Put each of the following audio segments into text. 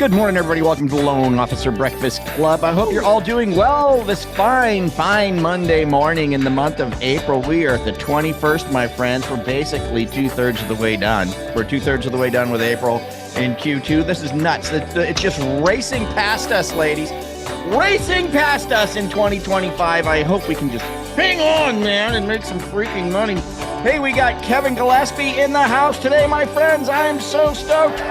Good morning, everybody. Welcome to the Loan Officer Breakfast Club. I hope you're all doing well this fine Monday morning in the month of April. We are at the 21st, my friends. We're basically two-thirds of the way done. We're two-thirds of the way done with April in Q2. This is nuts. It's just racing past us, ladies. Racing past us in 2025. I hope we can just hang on, man, and make some freaking money. Hey, we got Kevin Gillespie in the house today, my friends. I am so stoked.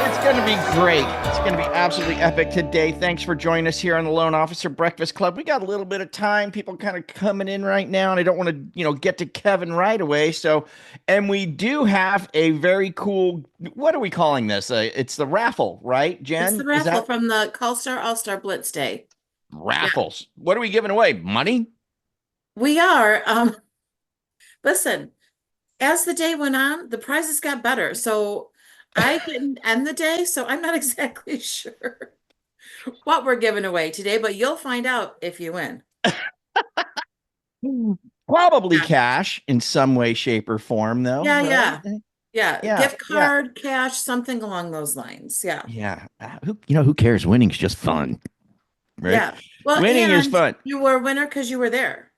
It's going to be great. It's going to be absolutely epic today. Thanks for joining us here on the Loan Officer Breakfast Club. We got a little bit of time. People kind of coming in right now, and I don't want to, get to Kevin right away. And we do have a very cool, what are we calling this? It's the raffle, right, Jen? It's the raffle from the Call-Star All-Star Blitz Day. Raffles. Yeah. What are we giving away? Money? We are. Listen, as the day went on, the prizes got better. So I didn't end the day, so I'm not exactly sure what we're giving away today, but you'll find out if you win. Probably cash in some way, shape, or form, though. Yeah. Gift card, cash, something along those lines. Yeah. Yeah. Who cares? Winning's just fun. Right? Yeah. Well, winning is fun. You were a winner because you were there.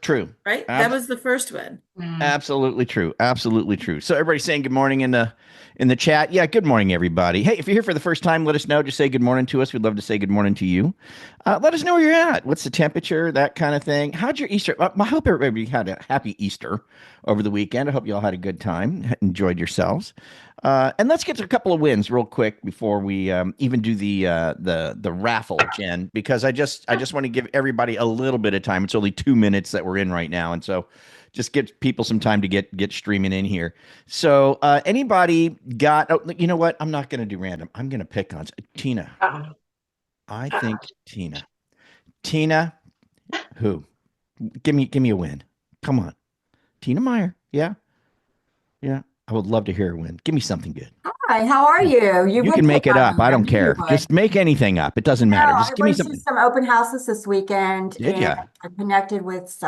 True. Right? That was the first win. Absolutely true. Absolutely true. So everybody saying good morning in the chat. Yeah, good morning, everybody. Hey, if you're here for the first time, let us know. Just say good morning to us. We'd love to say good morning to you. Let us know where you're at. What's the temperature? That kind of thing. How'd your Easter? I hope everybody had a happy Easter over the weekend. I hope you all had a good time, enjoyed yourselves. And let's get to a couple of wins real quick before we even do the raffle, Jen, because I just want to give everybody a little bit of time. It's only 2 minutes that we're in right now, and so just give people some time to get streaming in here. So anybody got? Oh, you know what? I'm not going to do random. I'm going to pick on Tina. I think Tina. Tina, who? Give me a win. Come on, Tina Meyer. Yeah. I would love to hear her win. Give me something good. Hi, how are you? You can make it up. I don't care. Just make anything up. It doesn't matter. Just give me something. I went to some open houses this weekend. Did ya? I connected with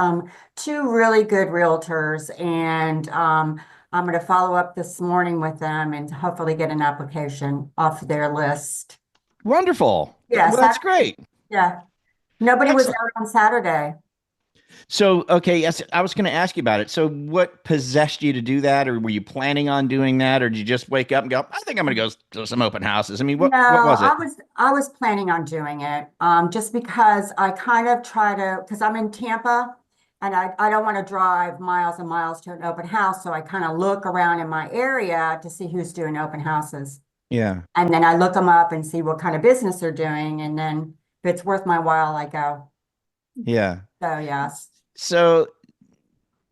two really good realtors, and I'm going to follow up this morning with them and hopefully get an application off their list. Wonderful. Yes, well, that's great. Yeah. Nobody was out on Saturday. So, okay, yes, I was going to ask you about it. So what possessed you to do that, or were you planning on doing that, or did you just wake up and go, I think I'm going to go to some open houses? I mean, what was it? I was planning on doing it just because I kind of try to, because I'm in Tampa, and I don't want to drive miles and miles to an open house, so I kind of look around in my area to see who's doing open houses. Yeah. And then I look them up and see what kind of business they're doing, and then if it's worth my while, I go. Yeah. So yes. So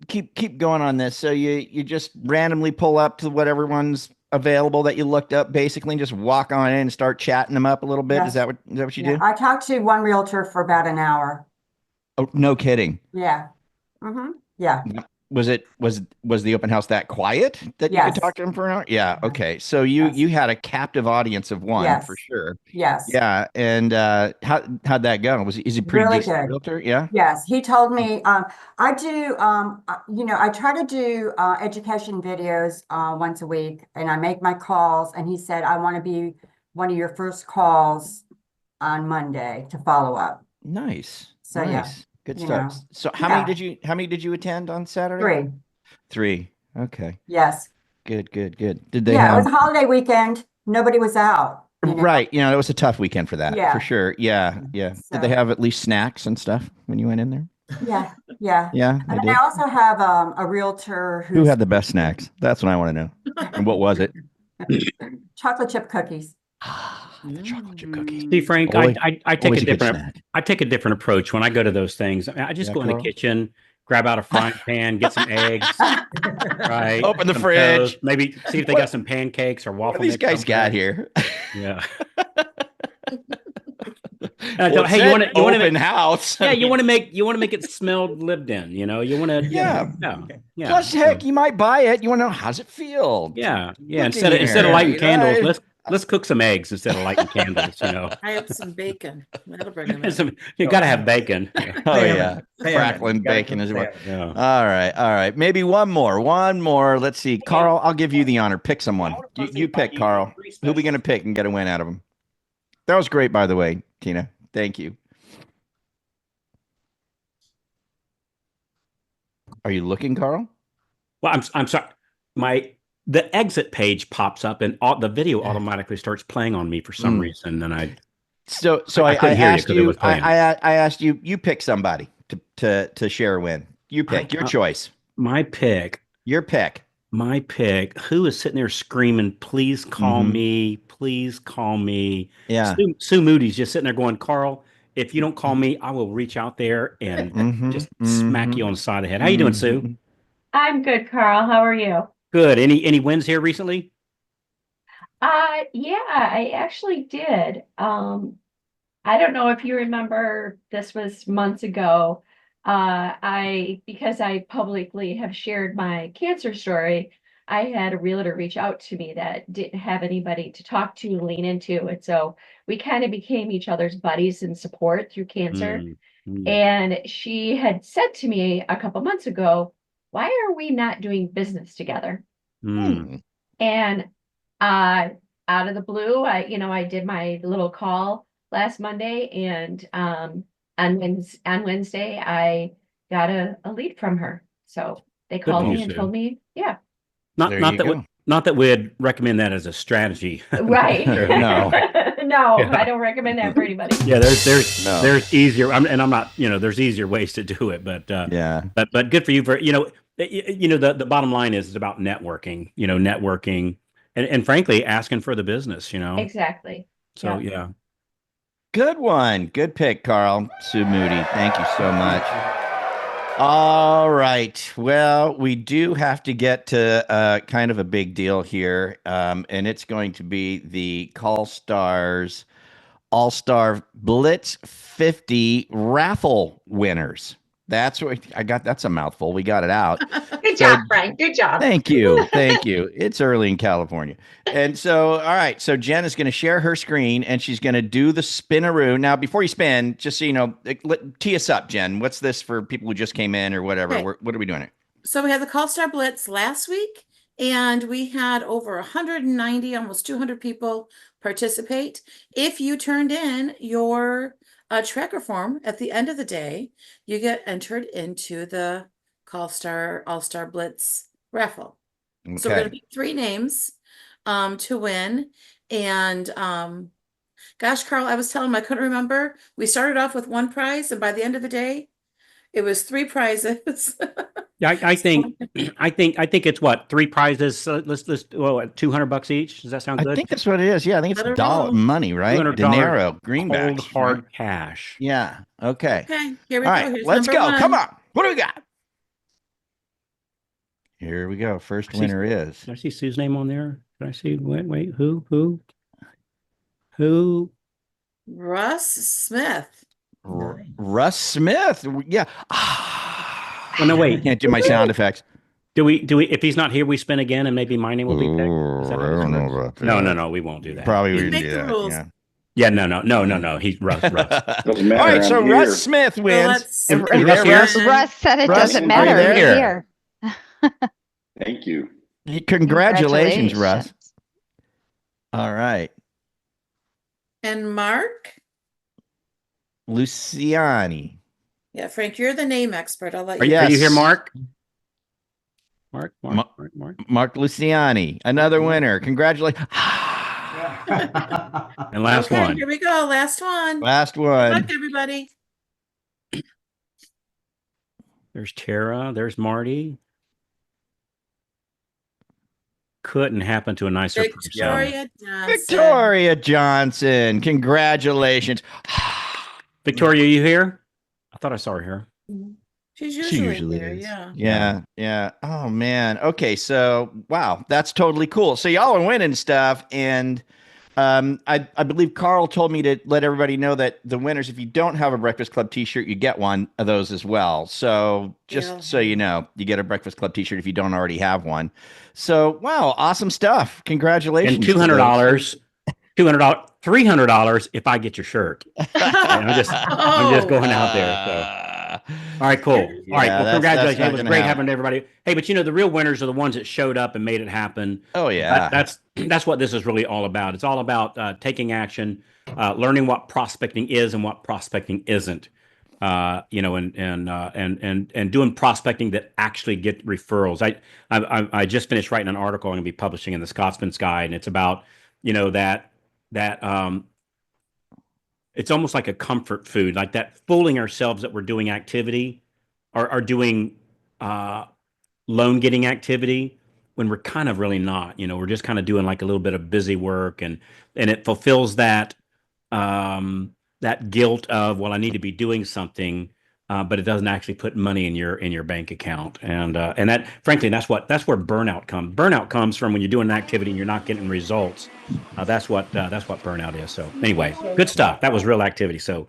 keep going on this. So you just randomly pull up to whatever one's available that you looked up, basically, and just walk on in and start chatting them up a little bit. Yes. Is that what you do? I talked to one realtor for about an hour. Oh, no kidding. Yeah. Mm-hmm. Yeah. Was the open house that quiet that you could talk to him for an hour? Yeah. Okay. So you had a captive audience of one for sure. Yes. Yeah. And how'd that go? Is he pretty really decent good realtor? Yeah. Yes. He told me I do I try to do education videos once a week, and I make my calls, and he said I want to be one of your first calls on Monday to follow up. Nice. So nice. yeah. Good stuff. So how many did you attend on Saturday? 3. Okay. Yes. Good. Did they it was a holiday weekend. Nobody was out. Right. It was a tough weekend for that. Yeah. For sure. Yeah. So, did they have at least snacks and stuff when you went in there? Yeah. Yeah. And I also have a realtor who had the best snacks. That's what I want to know. And what was it? Chocolate chip cookies. The chocolate chip cookies. See, Frank, I take a different approach when I go to those things. I just go in the kitchen, grab out a frying pan, get some eggs, right? Open the fridge, toast, maybe see if they got some pancakes or waffle. What these guys got here? Yeah. Hey, you want to open house? Yeah, you want to make it smell lived in. You want to. Yeah. Plus, heck, you might buy it. You want to know how's it feel? Yeah. Instead of lighting candles, let's cook some eggs instead of lighting candles. I have some bacon. That'll bring them in. You got to have bacon. Oh yeah, crackling bacon as well. Yeah. All right. Maybe one more. Let's see, Carl. I'll give you the honor. Pick someone. You pick, Carl. Who are we gonna pick and get a win out of them? That was great, by the way, Tina. Thank you. Are you looking, Carl? Well, I'm sorry. The exit page pops up and the video automatically starts playing on me for some reason, and I couldn't hear you because it was playing. I asked you. You pick somebody to share a win. You pick your choice. My pick. Your pick. My pick. Who is sitting there screaming, "Please call me! Please call me!" Yeah. Sue Moody's just sitting there going, "Carl, if you don't call me, I will reach out there and just smack you on the side of the head." How you doing, Sue? I'm good, Carl. How are you? Good. Any wins here recently? Yeah, I actually did. I don't know if you remember, this was months ago. Because I publicly have shared my cancer story, I had a realtor reach out to me that didn't have anybody to talk to, lean into. And so we kind of became each other's buddies and support through cancer. And she had said to me a couple months ago, why are we not doing business together? And out of the blue, I did my little call last Monday, and on Wednesday I got a lead from her. So they called me and told me, yeah. Not that we'd recommend that as a strategy. Right. No. No, yeah. I don't recommend that for anybody. Yeah, there's easier, and I'm not, there's easier ways to do it, but but good for you for, the bottom line is it's about networking, networking and frankly asking for the business, Exactly. So yeah. Good one. Good pick, Carl. Sue Moody. Thank you so much. All right. Well, we do have to get to kind of a big deal here, and it's going to be the Call Stars All-Star Blitz 50 raffle winners. That's what I got. That's a mouthful. We got it out. Good job, Frank. Good job. Thank you. Thank you. It's early in California. And so, all right. So Jen is going to share her screen and she's going to do the spinaroo. Now, before you spin, just so you know, tee us up, Jen. What's this for people who just came in or whatever? Okay. What are we doing here? So we had the Call Star Blitz last week, and we had over 190, almost 200 people participate. If you turned in your tracker form at the end of the day, you get entered into the Call Star All-Star Blitz raffle. Okay. So we're going to pick 3 names to win. And gosh, Carl, I was telling him I couldn't remember. We started off with 1 prize, and by the end of the day, it was 3 prizes. Yeah, I think it's what, 3 prizes. Let's $200 each. Does that sound good? I think that's what it is. Yeah, I think it's dollar money, right? Dinero, greenbacks, cold hard cash. Yeah. Okay. Okay. Here we go. All right, let's go. 1. Come on. What do we got? Here we go. First winner is. Did I see Sue's name on there? Did I see? Wait. Who? Russ Smith. Russ Smith. Yeah. Oh, no, wait. Can't do my sound effects. Do we? If he's not here, we spin again, and maybe my name will be picked. I don't know about that. No, we won't do that. Probably wouldn't do that. Rules. Yeah, no. He's Russ. All right, so Russ Smith wins. Russ said it doesn't matter here. Thank you. Congratulations, Russ. All right. And Mark Luciani. Yeah, Frank, you're the name expert. I'll let you. Yes. Are you here, Mark? Mark Luciani, another winner. Congratulations. And last one. Here we go. Last one. Last one. Good luck, everybody. There's Tara. There's Marty. Couldn't happen to a nicer person. Victoria Johnson. Congratulations. Victoria, you here? I thought I saw her here. She's usually there, yeah. Oh man. Okay, so wow, that's totally cool. So y'all are winning stuff, and I believe Carl told me to let everybody know that the winners, if you don't have a Breakfast Club t-shirt, you get one of those as well. So just so you know, you get a Breakfast Club t-shirt if you don't already have one. So wow, awesome stuff. Congratulations. And $200. $300 if I get your shirt. I'm just going out there. So. All right, cool. Yeah, All right. Well, congratulations. It was great happen. having everybody. Hey, but the real winners are the ones that showed up and made it happen. Oh yeah. That's what this is really all about. It's all about taking action, learning what prospecting is and what prospecting isn't. And doing prospecting that actually get referrals. I just finished writing an article I'm going to be publishing in the Scotsman's Guide, and it's about that it's almost like a comfort food, like that fooling ourselves that we're doing activity or doing loan getting activity when we're kind of really not. We're just kind of doing like a little bit of busy work, and it fulfills that guilt of, well, I need to be doing something, but it doesn't actually put money in your bank account. And that, frankly, that's where burnout comes. Burnout comes from when you're doing an activity and you're not getting results. That's what burnout is. So anyway, good stuff. That was real activity. So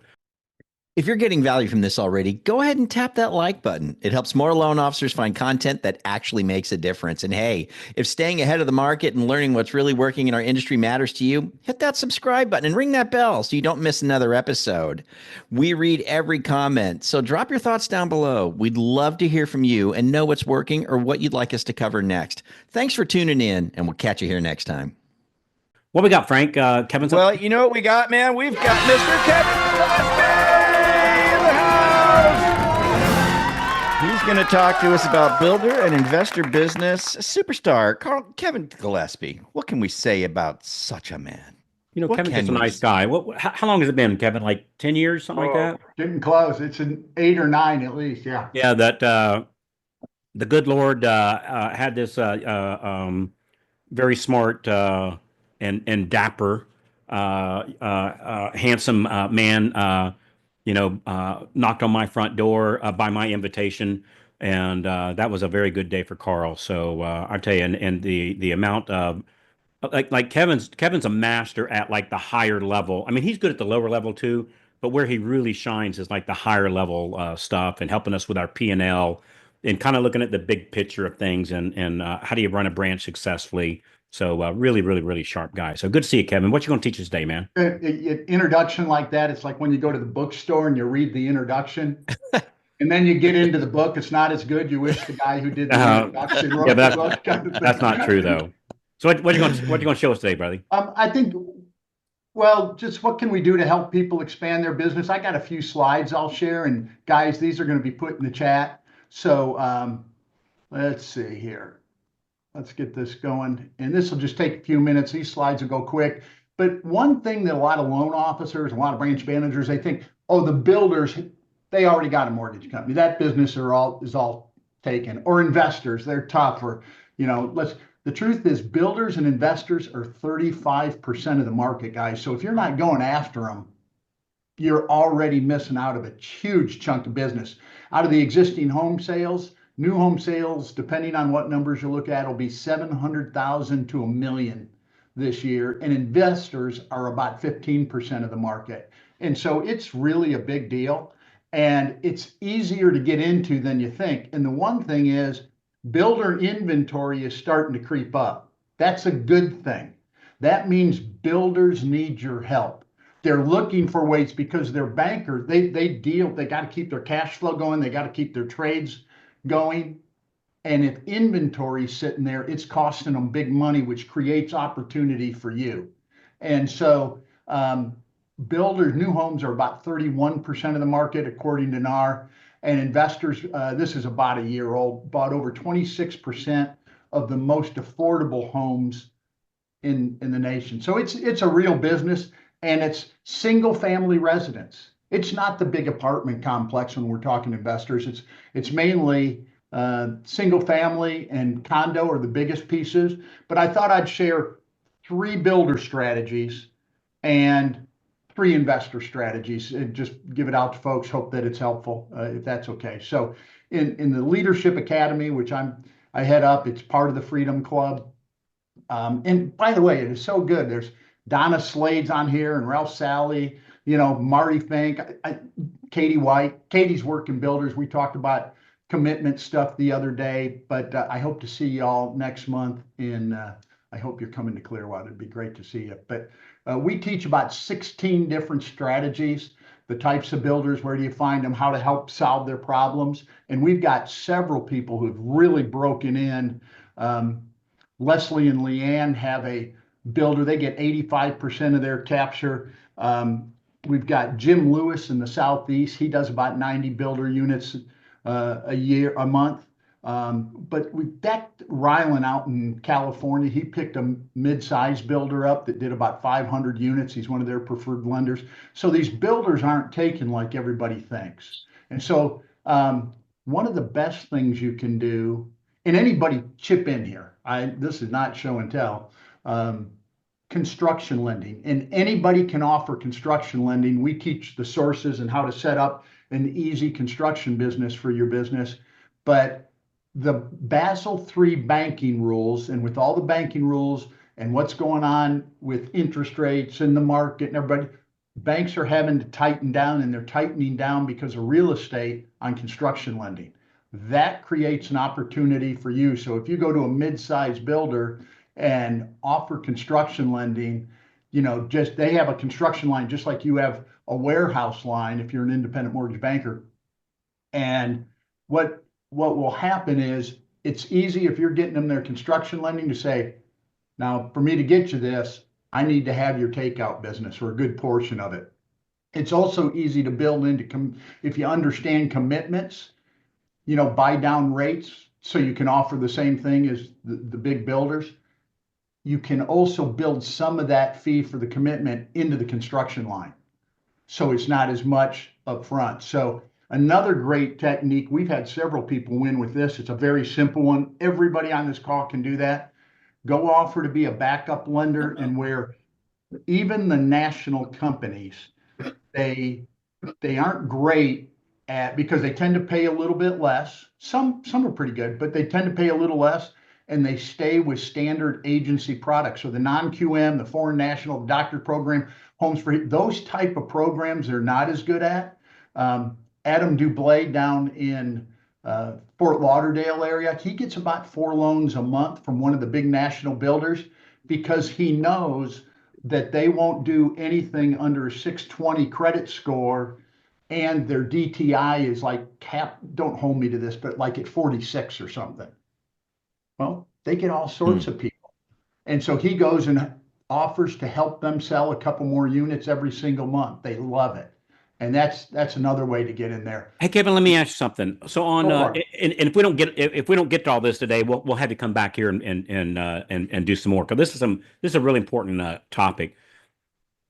if you're getting value from this already, go ahead and tap that like button. It helps more loan officers find content that actually makes a difference. And hey, if staying ahead of the market and learning what's really working in our industry matters to you, hit that subscribe button and ring that bell so you don't miss another episode. We read every comment, so drop your thoughts down below. We'd love to hear from you and know what's working or what you'd like us to cover next. Thanks for tuning in, and we'll catch you here next time. What we got, Frank? Kevin's Well, you know what we got, man? We've got Mr. Kevin Gillespie! He's going to talk to us about builder and investor business superstar Kevin Gillespie. What can we say about such a man? Kevin's just a nice guy. How long has it been, Kevin? Like 10 years, something like that? Getting close. It's an 8 or 9 at least. Yeah. Yeah. That the good Lord had this very smart and dapper, handsome man, knocked on my front door by my invitation, and that was a very good day for Carl. So I tell you, and the amount of like Kevin's a master at like the higher level. I mean, he's good at the lower level too, but where he really shines is like the higher level stuff and helping us with our P&L and kind of looking at the big picture of things and how do you run a branch successfully. So really, really, really sharp guy. So good to see you, Kevin. What you going to teach us today, man? Introduction like that, it's like when you go to the bookstore and you read the introduction, and then you get into the book. It's not as good. You wish the guy who did the introduction wrote the book. That's not true, though. So what you going to show us today, brother? I think, well, just what can we do to help people expand their business? I got a few slides I'll share, and guys, these are going to be put in the chat. So let's see here. Let's get this going. And this will just take a few minutes. These slides will go quick. But one thing that a lot of loan officers, a lot of branch managers, they think, oh, the builders, they already got a mortgage company. That business is all taken. Or investors, they're tough. Or, the truth is builders and investors are 35% of the market, guys. So if you're not going after them, you're already missing out of a huge chunk of business. Out of the existing home sales, new home sales, depending on what numbers you look at, will be 700,000 to 1 million this year. And investors are about 15% of the market. And so it's really a big deal. And it's easier to get into than you think. And the one thing is, builder inventory is starting to creep up. That's a good thing. That means builders need your help. They're looking for ways because they're bankers. They got to keep their cash flow going. They got to keep their trades going. And if inventory's sitting there, it's costing them big money, which creates opportunity for you. And so builders, new homes are about 31% of the market, according to NAR. And investors, this is about a year old, bought over 26% of the most affordable homes in the nation. So it's a real business, and it's single family residence. It's not the big apartment complex when we're talking investors. It's mainly single family and condo are the biggest pieces. But I thought I'd share 3 builder strategies and 3 investor strategies and just give it out to folks. Hope that it's helpful, if that's okay. So in the Leadership Academy, which I head up, it's part of the Freedom Club. And by the way, it is so good. There's Donna Slade's on here and Ralph Sally, Marty Fink, Katie White. Katie's working builders. We talked about commitment stuff the other day, but I hope to see y'all next month I hope you're coming to Clearwater. It'd be great to see you. But we teach about 16 different strategies the types of builders, where do you find them, how to help solve their problems. And we've got several people who've really broken in. Leslie and Leanne have a builder. They get 85% of their capture. We've got Jim Lewis in the Southeast. He does about 90 builder units a month. But we've got Rylan out in California. He picked a mid-size builder up that did about 500 units. He's one of their preferred lenders. So these builders aren't taken like everybody thinks. And so one of the best things you can do, and anybody chip in here, this is not show and tell, construction lending. And anybody can offer construction lending. We teach the sources and how to set up an easy construction business for your business. But the Basel III banking rules, and with all the banking rules and what's going on with interest rates in the market and everybody, banks are having to tighten down, and they're tightening down because of real estate on construction lending. That creates an opportunity for you. So if you go to a mid-sized builder and offer construction lending, just they have a construction line just like you have a warehouse line if you're an independent mortgage banker. And what will happen is, it's easy if you're getting them their construction lending to say, now for me to get you this, I need to have your takeout business or a good portion of it. It's also easy to build into, if you understand commitments, buy down rates so you can offer the same thing as the big builders. You can also build some of that fee for the commitment into the construction line, so it's not as much upfront. So another great technique, we've had several people win with this. It's a very simple one. Everybody on this call can do that. Go offer to be a backup lender, and where even the national companies, they aren't great at, because they tend to pay a little bit less. Some are pretty good, but they tend to pay a little less, and they stay with standard agency products. So the non-QM, the foreign national, the doctor program, homes for those type of programs they're not as good at. Adam Dublé down in Fort Lauderdale area, he gets about 4 loans a month from one of the big national builders, because he knows that they won't do anything under a 620 credit score, and their DTI is like don't hold me to this, but like at 46 or something. Well, they get all sorts of people. And so he goes and offers to help them sell a couple more units every single month. They love it. And that's another way to get in there. Hey, Kevin, let me ask you something. So and if we don't get to all this today, we'll have you come back here and do some more, because this is a really important topic.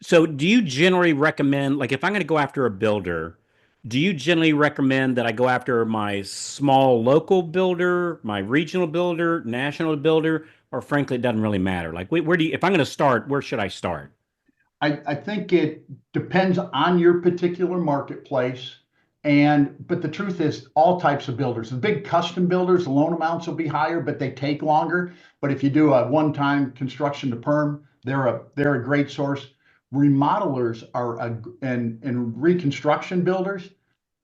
So do you generally recommend, like if I'm going to go after a builder, do you generally recommend that I go after my small local builder, my regional builder, national builder, or frankly, it doesn't really matter? Like where do you, if I'm going to start, where should I start? I think it depends on your particular marketplace. But the truth is, all types of builders, the big custom builders, the loan amounts will be higher, but they take longer. But if you do a one-time construction to perm, they're a great source. Remodelers and reconstruction builders,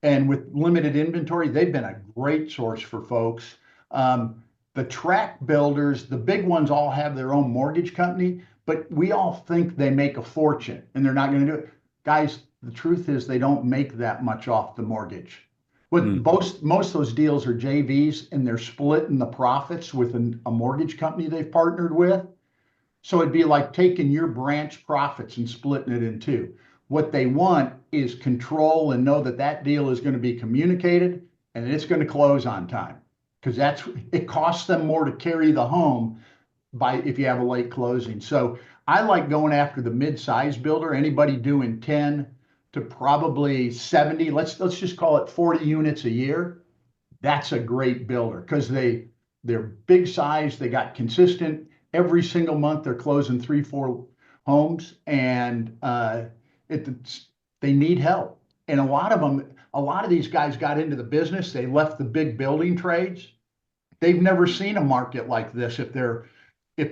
and with limited inventory, they've been a great source for folks. The track builders, the big ones, all have their own mortgage company, but we all think they make a fortune, and they're not going to do it. Guys, the truth is they don't make that much off the mortgage. Most of those deals are JVs, and they're splitting the profits with a mortgage company they've partnered with. So it'd be like taking your branch profits and splitting it in two. What they want is control, and know that deal is going to be communicated and it's going to close on time, because it costs them more to carry the home if you have a late closing. So I like going after the mid-size builder, anybody doing 10 to probably 70. Let's just call it 40 units a year. That's a great builder, because they're big size, they got consistent. Every single month they're closing 3-4 homes, and they need help. And a lot of these guys got into the business, they left the big building trades. They've never seen a market like this if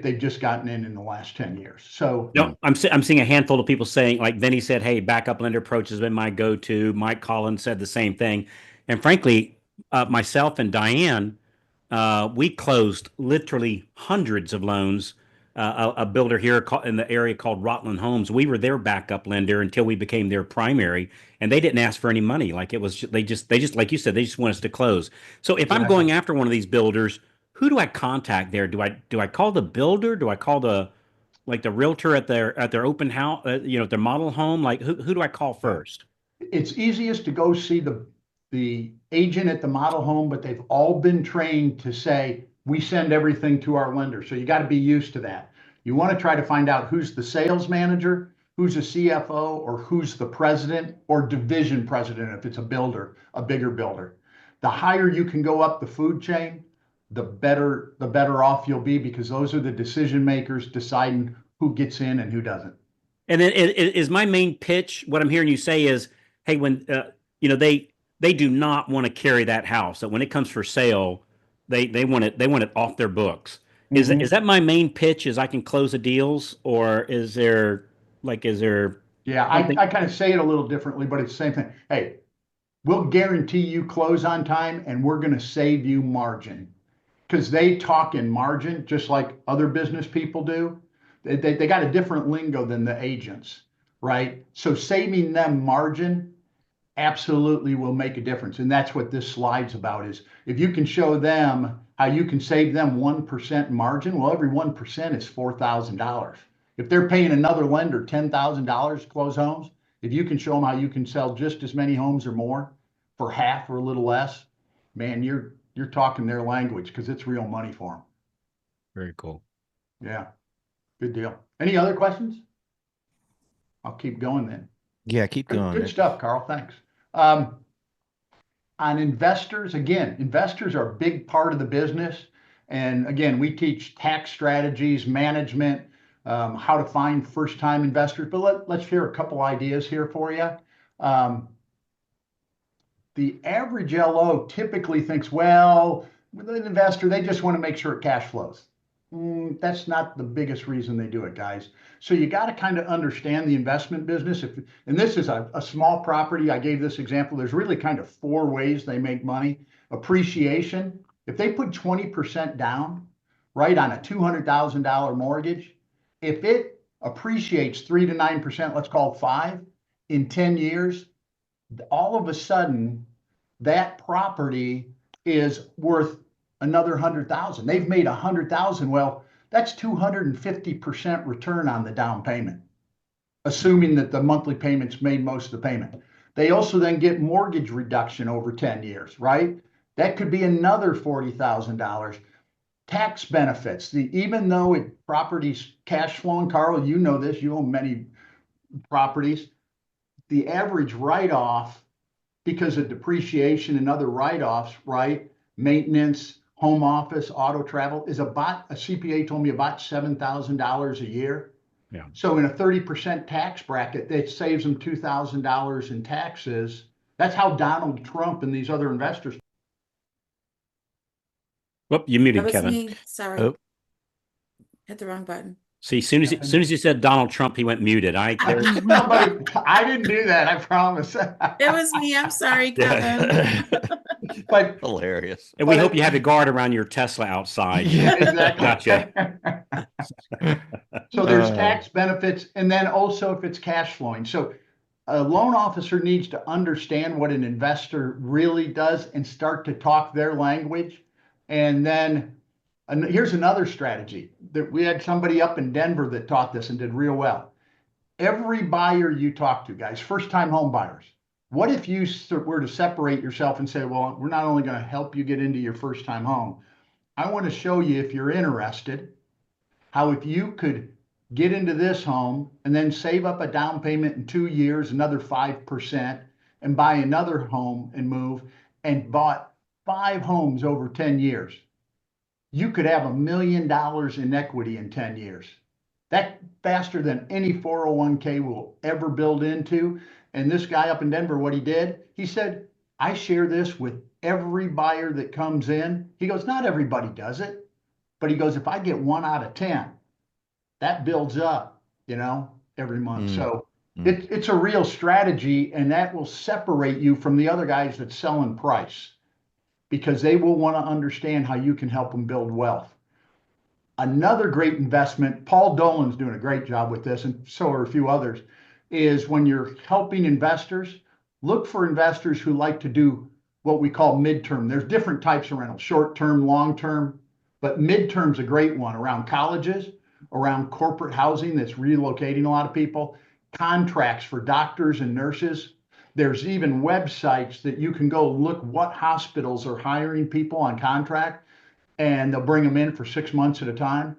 they've just gotten in the last 10 years. So no, I'm seeing a handful of people saying, like Vinny said, hey, backup lender approach has been my go-to. Mike Collins said the same thing. And frankly, myself and Diane, we closed literally hundreds of loans a builder here in the area called Rotland Homes. We were their backup lender until we became their primary, and they didn't ask for any money. Like it was, they just like you said, they just want us to close. So if I'm going after one of these builders, who do I contact there? Do I call the builder? Do I call the realtor at their open house, their model home? Like who do I call first? It's easiest to go see the agent at the model home, but they've all been trained to say, we send everything to our lender. So you got to be used to that. You want to try to find out who's the sales manager, who's a CFO, or who's the president or division president if it's a builder, a bigger builder. The higher you can go up the food chain, the better off you'll be, because those are the decision makers deciding who gets in and who doesn't. And then is my main pitch, what I'm hearing you say is, hey, when they do not want to carry that house. So when it comes for sale, they want it off their books. Is that my main pitch? Is I can close the deals, or is there? Yeah, I kind of say it a little differently, but it's the same thing. Hey, we'll guarantee you close on time, and we're going to save you margin, because they talk in margin just like other business people do. They got a different lingo than the agents, right? So saving them margin absolutely will make a difference. And that's what this slide's about, is if you can show them how you can save them 1% margin, well, every 1% is $4,000. If they're paying another lender $10,000 to close homes, if you can show them how you can sell just as many homes or more for half or a little less, man, you're talking their language, because it's real money for them. Very cool. Yeah, good deal. Any other questions? I'll keep going then. Yeah, keep going. Good stuff, Carl. Thanks. On investors, again, investors are a big part of the business. And again, we teach tax strategies, management, how to find first-time investors. But let's share a couple ideas here for you. The average LO typically thinks, well, with an investor, they just want to make sure it cash flows. That's not the biggest reason they do it, guys. So you got to kind of understand the investment business. And this is a small property. I gave this example. There's really kind of 4 ways they make money. Appreciation. If they put 20% down, right, on a $200,000 mortgage, if it appreciates 3 to 9%, let's call it 5, in 10 years, all of a sudden that property is worth another 100,000. They've made 100,000. Well, that's 250% return on the down payment, assuming that the monthly payments made most of the payment. They also then get mortgage reduction over 10 years, right? That could be another $40,000. Tax benefits. Even though property's cash flowing, Carl, you know this, you own many properties. The average write-off, because of depreciation and other write-offs, right? Maintenance, home office, auto travel, is a CPA told me about $7,000 a year. Yeah. So in a 30% tax bracket, it saves them $2,000 in taxes. That's how Donald Trump and these other investors. Whoop, you muted, That was Kevin. me. Sorry. Oh. Hit the wrong button. See, as soon as you said Donald Trump, he went muted. I didn't do that, I promise. It was me. I'm sorry, Kevin. But hilarious. And we hope you have a guard around your Tesla outside. Yeah, exactly. Gotcha. So there's tax benefits, and then also if it's cash flowing. So a loan officer needs to understand what an investor really does and start to talk their language. And then here's another strategy that we had somebody up in Denver that taught this and did real well. Every buyer you talk to, guys, first-time home buyers, what if you were to separate yourself and say, well, we're not only going to help you get into your first-time home, I want to show you, if you're interested, how if you could get into this home and then save up a down payment in 2 years, another 5%, and buy another home and move, and bought 5 homes over 10 years. You could have $1 million in equity in 10 years. That's faster than any 401k will ever build into. And this guy up in Denver, what he did, he said, I share this with every buyer that comes in. He goes, not everybody does it, but he goes, if I get 1 out of 10, that builds up, every month. So it's a real strategy, and that will separate you from the other guys that sell in price, because they will want to understand how you can help them build wealth. Another great investment, Paul Dolan's doing a great job with this, and so are a few others, is when you're helping investors, look for investors who like to do what we call midterm. There's different types of rentals, short term, long term, but midterm's a great one around colleges, around corporate housing that's relocating a lot of people, contracts for doctors and nurses. There's even websites that you can go look what hospitals are hiring people on contract, and they'll bring them in for 6 months at a time.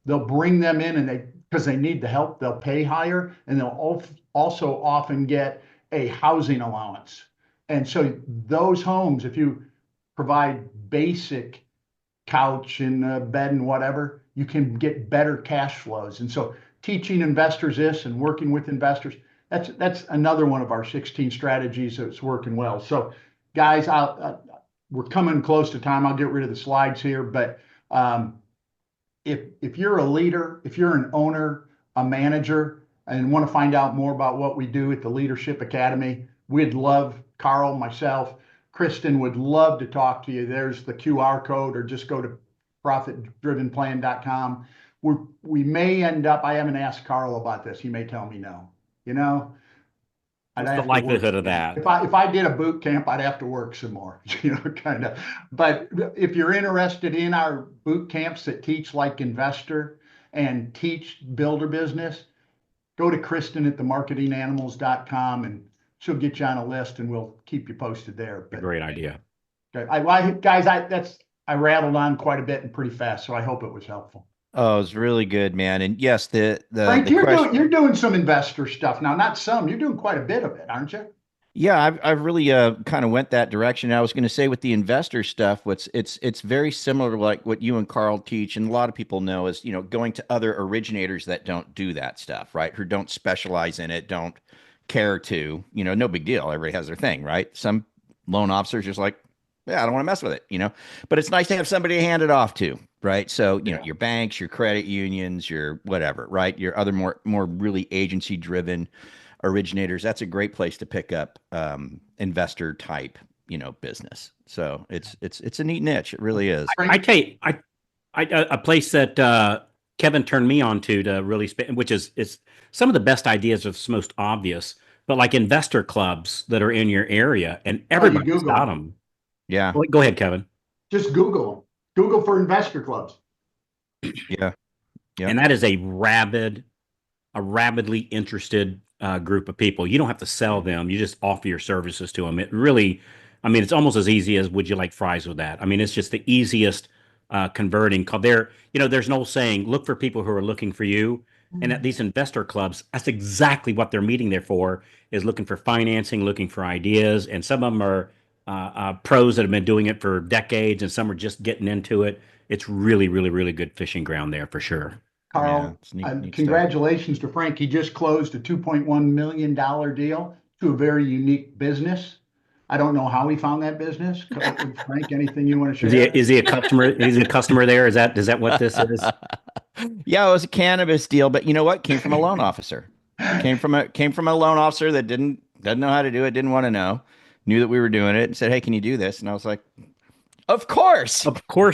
They'll bring them in and because they need the help, they'll pay higher, and they'll also often get a housing allowance. And so those homes, if you provide basic couch and bed and whatever, you can get better cash flows. And so teaching investors this and working with investors, that's another one of our 16 strategies that's working well. So guys, we're coming close to time. I'll get rid of the slides here, but if you're a leader, if you're an owner, a manager, and want to find out more about what we do at the Leadership Academy, we'd love, Carl, myself, Kristen would love to talk to you. There's the QR code, or just go to profitdrivenplan.com. We may end up, I haven't asked Carl about this. He may tell me no. What's the likelihood of that? If I did a boot camp, I'd have to work some more, kind of. But if you're interested in our boot camps that teach like investor and teach builder business, go to Kristen at themarketinganimals.com and she'll get you on a list and we'll keep you posted there. But, great idea. Okay. Guys, I rattled on quite a bit and pretty fast, so I hope it was helpful. Oh, it's really good, man. And yes, Frank, you're doing some investor stuff now. Not some, you're doing quite a bit of it, aren't you? Yeah, I've really kind of went that direction. I was going to say with the investor stuff, it's very similar to like what you and Carl teach, and a lot of people know is going to other originators that don't do that stuff, right? Who don't specialize in it, don't care to, no big deal. Everybody has their thing, right? Some loan officers just like, yeah, I don't want to mess with it, but it's nice to have somebody to hand it off to, right? So, your banks, your credit unions, your whatever, right? Your other more really agency driven originators. That's a great place to pick up investor type, business. So it's a neat niche. It really is. I tell you, a place that Kevin turned me on to really which is some of the best ideas of most obvious, but like investor clubs that are in your area, and everybody's got them. Yeah. Well, go ahead, Kevin. Just Google for investor clubs. Yeah. And that is a rabidly interested group of people. You don't have to sell them. You just offer your services to them. It really, it's almost as easy as would you like fries with that? It's just the easiest converting. There's an old saying, look for people who are looking for you. And at these investor clubs, that's exactly what they're meeting there for, is looking for financing, looking for ideas. And some of them are pros that have been doing it for decades, and some are just getting into it. It's really, really, really good fishing ground there for sure. Carl, neat congratulations to Frank. He just closed a $2.1 million deal to a very unique business. I don't know how he found that business. Frank, anything you want to share? Is he a customer? Is he a customer there? Is that what this is? Yeah, it was a cannabis deal, but you know what? Came from a loan officer. Came from a loan officer that doesn't know how to do it, didn't want to know, knew that we were doing it, and said, "Hey, can you do this?" And I was like, "Of course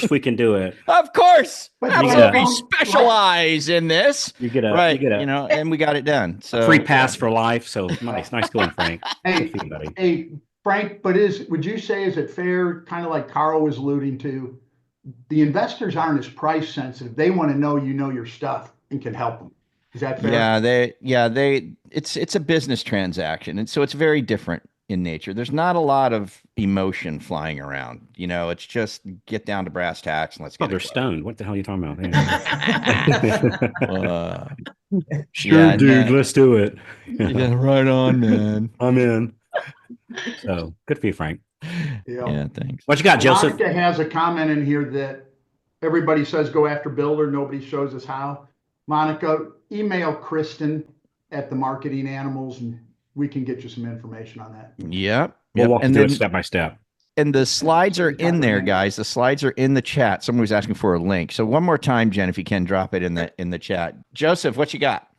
we can do it. Of course, absolutely specialize in this. You get and we got it done. So free pass for life. So nice going, Frank. Hey, Frank, but would you say, is it fair, kind of like Carl was alluding to, the investors aren't as price sensitive. They want to know your stuff and can help them. Is that fair? It's a business transaction, and so it's very different in nature. There's not a lot of emotion flying around. It's just get down to brass tacks and let's get. They're stoned. What the hell are you talking about? Sure, dude, let's do it. Yeah, right on, man. I'm in. So good for you, Frank. Yeah, thanks. What you got, Joseph? Monica has a comment in here that everybody says go after builder. Nobody shows us how. Monica, email Kristen at the Marketing Animals and we can get you some information on that. Yep. We'll walk you through it step by step. And the slides are in there, guys. The slides are in the chat. Someone was asking for a link. So one more time, Jen, if you can drop it in the chat. Joseph, what you got?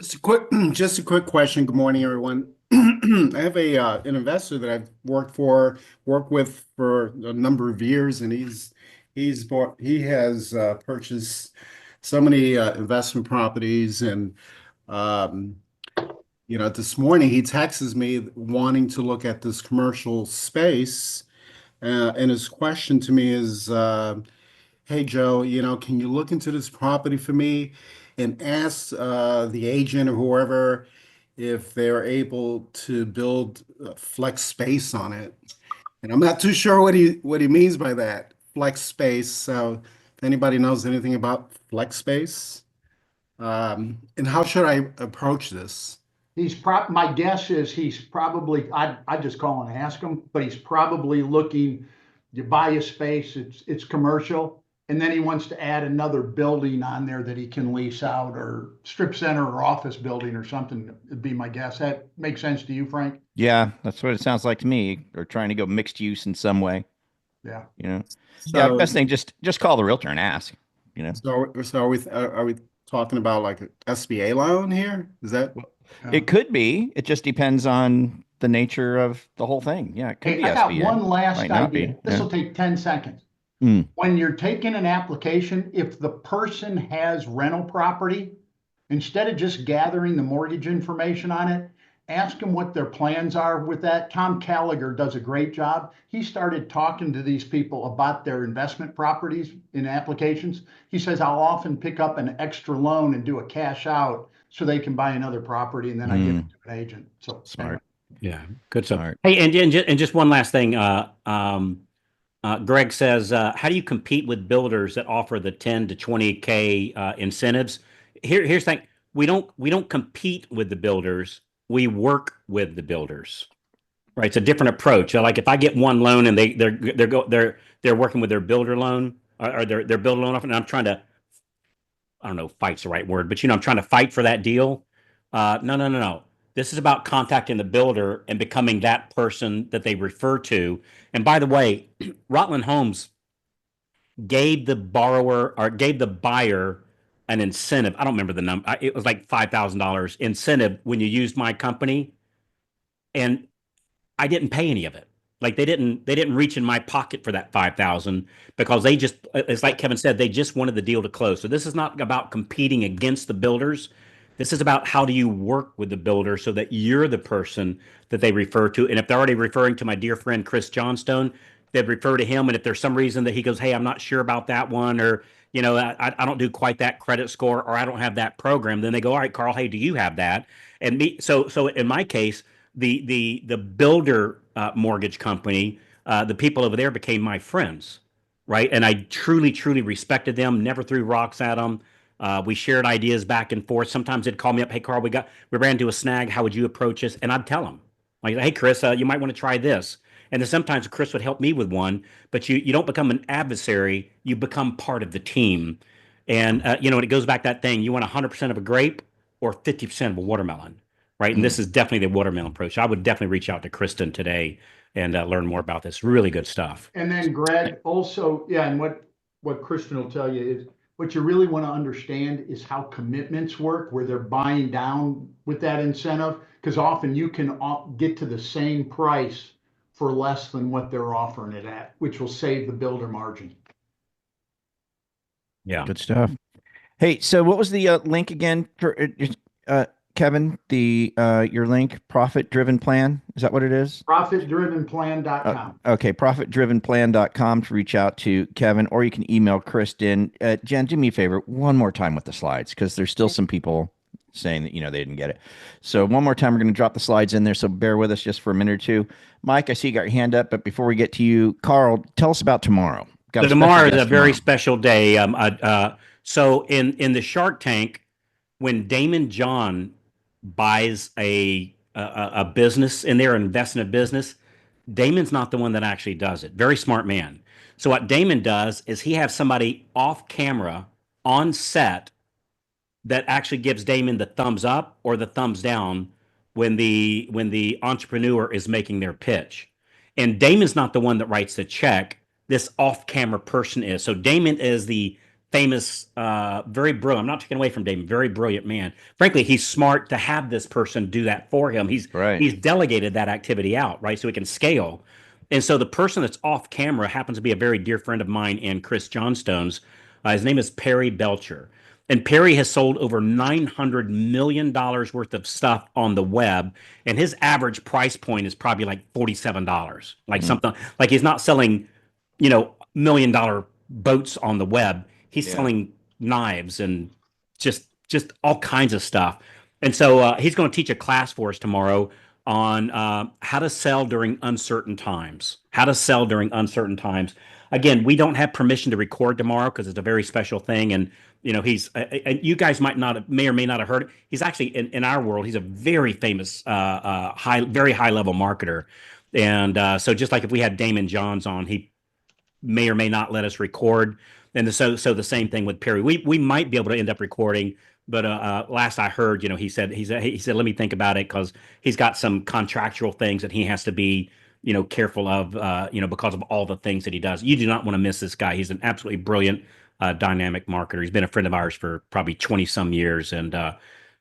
Just a quick question. Good morning, everyone. I have an investor that I've worked with for a number of years, and he has purchased so many investment properties, and um, this morning he texts me wanting to look at this commercial space, and his question to me is, "Hey Joe, can you look into this property for me and ask the agent or whoever if they're able to build flex space on it?" And I'm not too sure what he means by that, flex space. So if anybody knows anything about flex space, and how should I approach this? My guess is he's probably, I just call and ask him, but he's probably looking, you buy a space, it's commercial, and then he wants to add another building on there that he can lease out, or strip center or office building or something, would be my guess. That makes sense to you, Frank? Yeah, that's what it sounds like to me. Or trying to go mixed use in some way. Yeah. Yeah, So, best thing, just call the realtor and ask, so are we talking about like a SBA loan here? Is that? It could be. It just depends on the nature of the whole thing. Yeah, it could be I got SBA. one last Might not idea. be. This Yeah. will take 10 seconds. Mm. When you're taking an application, if the person has rental property, instead of just gathering the mortgage information on it, ask them what their plans are with that. Tom Gallagher does a great job. He started talking to these people about their investment properties in applications. He says, I'll often pick up an extra loan and do a cash out so they can buy another property, and then I give it to an agent. So Smart. Yeah, good stuff. Smart. Hey, and just one last thing. Greg says, how do you compete with builders that offer the 10 to 20K incentives? Here's the thing. We don't compete with the builders. We work with the builders. Right? It's a different approach. So like if I get one loan and they're working with their builder loan, or their builder loan offer, and I'm trying to, I don't know, fight's the right word, but I'm trying to fight for that deal. No. This is about contacting the builder and becoming that person that they refer to. And by the way, Rutland Homes gave the buyer an incentive. I don't remember the number. It was like $5,000 incentive when you used my company, and I didn't pay any of it. Like they didn't reach in my pocket for that 5,000 because it's like Kevin said, they just wanted the deal to close. So this is not about competing against the builders. This is about how do you work with the builder so that you're the person that they refer to. And if they're already referring to my dear friend Chris Johnstone, they'd refer to him. And if there's some reason that he goes, hey, I'm not sure about that one, or I don't do quite that credit score, or I don't have that program, then they go, all right, Carl, hey, do you have that? And so in my case, the builder mortgage company, the people over there became my friends, right? And I truly respected them. Never threw rocks at them. We shared ideas back and forth. Sometimes they'd call me up, hey Carl, we ran into a snag. How would you approach this? And I'd tell them, like, hey Chris, you might want to try this. And then sometimes Chris would help me with one, but you don't become an adversary. You become part of the team. And and it goes back to that thing. You want 100% of a grape or 50% of a watermelon, right? And this is definitely the watermelon approach. I would definitely reach out to Kristen today and learn more about this. Really good stuff. And then Greg also, yeah, and what Kristen will tell you is what you really want to understand is how commitments work, where they're buying down with that incentive, because often you can get to the same price for less than what they're offering it at, which will save the builder margin. Yeah. Good stuff. Hey, so what was the link again for Kevin? Your link, Profit Driven Plan. Is that what it is? Profitdrivenplan.com. Okay, profitdrivenplan.com to reach out to Kevin, or you can email Kristen. Jen, do me a favor, one more time with the slides, because there's still some people saying that they didn't get it. So one more time, we're going to drop the slides in there. So bear with us just for a minute or two. Mike, I see you got your hand up, but before we get to you, Carl, tell us about tomorrow. So tomorrow is a very special day. So in the Shark Tank, when Damon John buys a business in there and invests in a business, Damon's not the one that actually does it. Very smart man. So what Damon does is he has somebody off camera on set that actually gives Damon the thumbs up or the thumbs down when the entrepreneur is making their pitch. And Damon's not the one that writes the check. This off-camera person is. So Damon is the famous, very brilliant. I'm not taking away from Damon. Very brilliant man. Frankly, he's smart to have this person do that for him. He's delegated that activity out, right? So he can scale. And so the person that's off camera happens to be a very dear friend of mine and Chris Johnstone's. His name is Perry Belcher. And Perry has sold over $900 million worth of stuff on the web. And his average price point is probably like $47. Like something like he's not selling, $1 million boats on the web. He's selling knives and just all kinds of stuff. And so he's going to teach a class for us tomorrow on how to sell during uncertain times. How to sell during uncertain times. Again, we don't have permission to record tomorrow because it's a very special thing. And he's and you guys may or may not have heard it. He's actually in our world. He's a very famous, very high level marketer. And so just like if we had Damon Johns on, he may or may not let us record. And so the same thing with Perry. We might be able to end up recording. But last I heard, he said, let me think about it because he's got some contractual things that he has to be, careful of, because of all the things that he does. You do not want to miss this guy. He's an absolutely brilliant, dynamic marketer. He's been a friend of ours for probably 20 some years and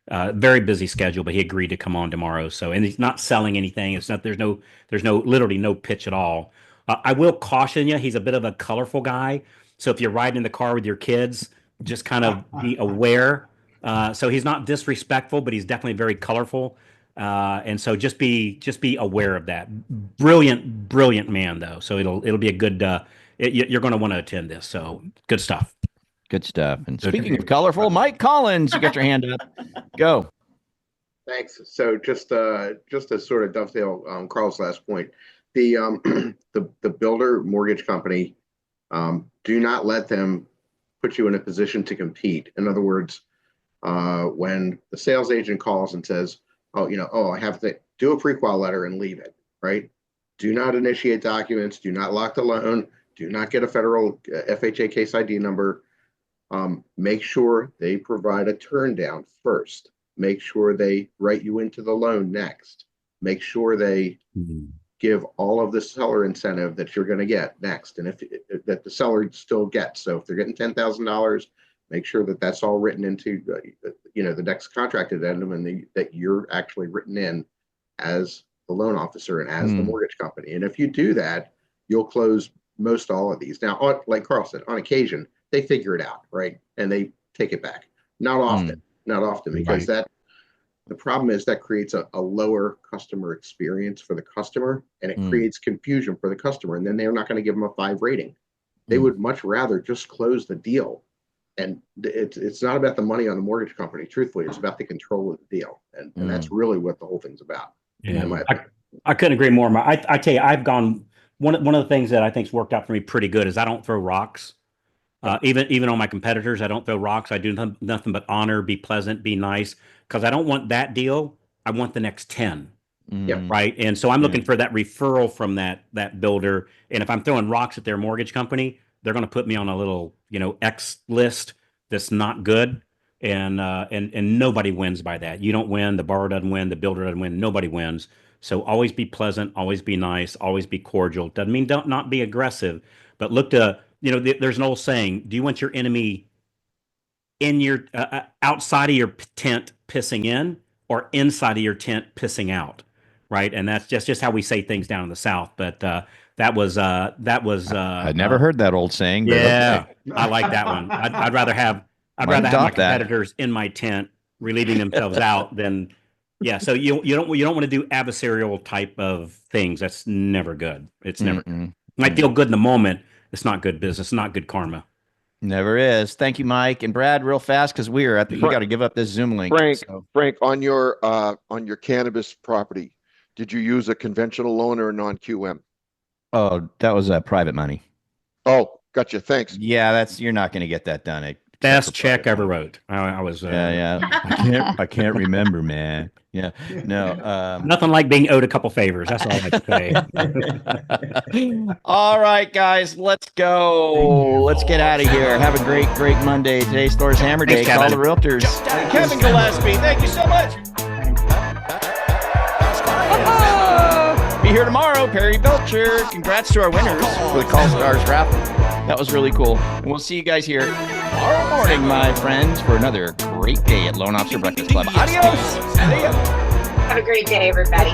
very busy schedule, but he agreed to come on tomorrow. So, and he's not selling anything. There's literally no pitch at all. I will caution you. He's a bit of a colorful guy. So if you're riding in the car with your kids, just kind of be aware. So he's not disrespectful, but he's definitely very colorful. And so just be aware of that. Brilliant man though. So it'll be a good, you're going to want to attend this. So good stuff. Good stuff. And speaking of colorful, Mike Collins, you got your hand up. Go. Thanks. So just to sort of dovetail Carl's last point, the builder mortgage company, do not let them put you in a position to compete. In other words, when the sales agent calls and says, I have to do a pre-qual letter and leave it, right? Do not initiate documents, do not lock the loan, do not get a federal FHA case ID number. Make sure they provide a turn down first. Make sure they write you into the loan next. Make sure they give all of the seller incentive that you're going to get next. And if that the seller still gets. So if they're getting $10,000, make sure that that's all written into the next contract addendum and that you're actually written in as the loan officer and as the mortgage company. And if you do that, you'll close most all of these. Now, like Carl said, on occasion, they figure it out, right? And they take it back. Not often, because the problem is that creates a lower customer experience for the customer and it creates confusion for the customer. And then they're not going to give them a 5 rating. They would much rather just close the deal. And it's not about the money on the mortgage company. Truthfully, it's about the control of the deal. And that's really what the whole thing's about. Yeah, I couldn't agree more. I tell you, I've gone, one of the things that I think's worked out for me pretty good is I don't throw rocks. Even on my competitors, I don't throw rocks. I do nothing but honor, be pleasant, be nice, because I don't want that deal. I want the next 10. Right. And so I'm looking for that referral from that builder. And if I'm throwing rocks at their mortgage company, they're going to put me on a little, X list that's not good. And nobody wins by that. You don't win. The borrower doesn't win. The builder doesn't win. Nobody wins. So always be pleasant, always be nice, always be cordial. Doesn't mean don't not be aggressive, but look to, there's an old saying, do you want your enemy in your outside of your tent pissing in or inside of your tent pissing out? Right. And that's just how we say things down in the South. But that was I'd never heard that old saying. But yeah, okay. I like that one. I'd rather have my competitors in my tent relieving themselves out than so you don't want to do adversarial type of things. That's never good. It's never good. Might feel good in the moment. It's not good business, not good karma. Never is. Thank you, Mike. And Brad, real fast, because we are you got to give up this Zoom link. Frank, on your cannabis property, did you use a conventional loan or a non-QM? Oh, that was private money. Oh, gotcha. Thanks. Yeah, you're not going to get that done. Best check ever wrote. I was. I can't remember, man. Yeah, no. Nothing like being owed a couple favors. That's all I have to say. All right, guys, let's go. Let's get out of here. Have a great Monday. Today's Store's Hammer Day. Call the realtors. Kevin Gillespie, thank you so much. Be here tomorrow, Perry Belcher. Congrats to our winners for the Call Stars raffle. That was really cool. And we'll see you guys here tomorrow morning, my friends, for another great day at Loan Officer Breakfast Club. Adios. See ya. Have a great day, everybody.